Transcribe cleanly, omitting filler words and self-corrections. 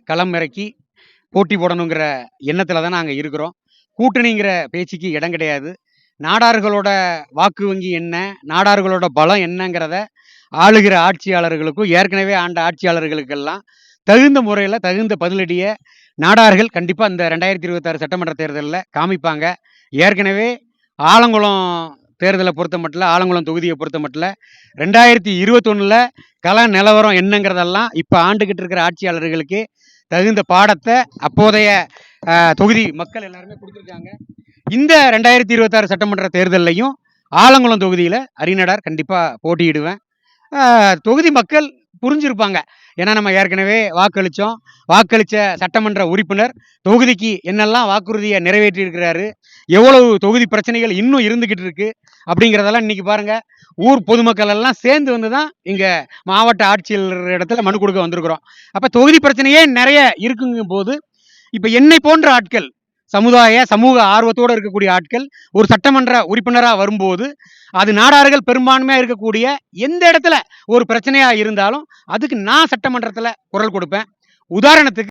களம் இறக்கி போட்டி போடணுங்கிற எண்ணத்துல தான் நாங்க இருக்கிறோம். கூட்டணிங்கிற பேச்சுக்கு இடம் கிடையாது. நாடார்களோட வாக்கு வங்கி என்ன, நாடார்களோட பலம் என்னங்கிறத ஆளுகிற ஆட்சியாளர்களுக்கும், ஏற்கனவே ஆண்ட ஆட்சியாளர்களுக்கெல்லாம் தகுந்த முறையில தகுந்த பதிலடிய நாடார்கள் கண்டிப்பா இந்த 2026 சட்டமன்ற தேர்தல்ல காமிப்பாங்க. ஏற்கனவே ஆலங்குளம் தேர்தல பொறுத்தமட்டுல, ஆலங்குளம் தொகுதிய பொறுத்தமட்டுல 2021ல கள நிலவரம் என்னங்கிறதெல்லாம் இப்ப ஆண்டுகிட்டு இருக்கிற ஆட்சியாளர்களுக்கு தகுந்த பாடத்த அப்போதைய தொகுதி மக்கள் எல்லாருமே குடுத்துருக்காங்க. இந்த 2026 சட்டமன்ற தேர்தல்லையும் ஆலங்குளம் தொகுதியில அரிநடார் கண்டிப்பா போட்டியிடுவேன். தொகுதி மக்கள் புரிஞ்சிருப்பாங்க. ஏன்னா நம்ம ஏற்கனவே வாக்களிச்சோம். வாக்களிச்ச சட்டமன்ற உறுப்பினர் தொகுதிக்கு என்னெல்லாம் வாக்குறுதிய நிறைவேற்றி இருக்கிறாரு, எவ்வளவு தொகுதி பிரச்சனைகள் இன்னும் இருந்துகிட்டு இருக்கு அப்படிங்கிறதெல்லாம் இன்னைக்கு பாருங்க. ஊர் பொதுமக்கள் எல்லாம் சேர்ந்து வந்து தான் இங்க மாவட்ட ஆட்சியர் இடத்துல மனு கொடுக்க வந்திருக்கிறோம். அப்ப தொகுதி பிரச்சனையே நிறைய இருக்குங்கும் போது, இப்ப என்னை போன்ற ஆட்கள் சமூக ஆர்வத்தோடு இருக்கக்கூடிய ஆட்கள் ஒரு சட்டமன்ற உறுப்பினரா வரும்போது, அது நாடார்கள் பெரும்பான்மையா இருக்கக்கூடிய எந்த இடத்துல ஒரு பிரச்சனையா இருந்தாலும் அதுக்கு நான் சட்டமன்றத்துல குரல் கொடுப்பேன். உதாரணத்துக்கு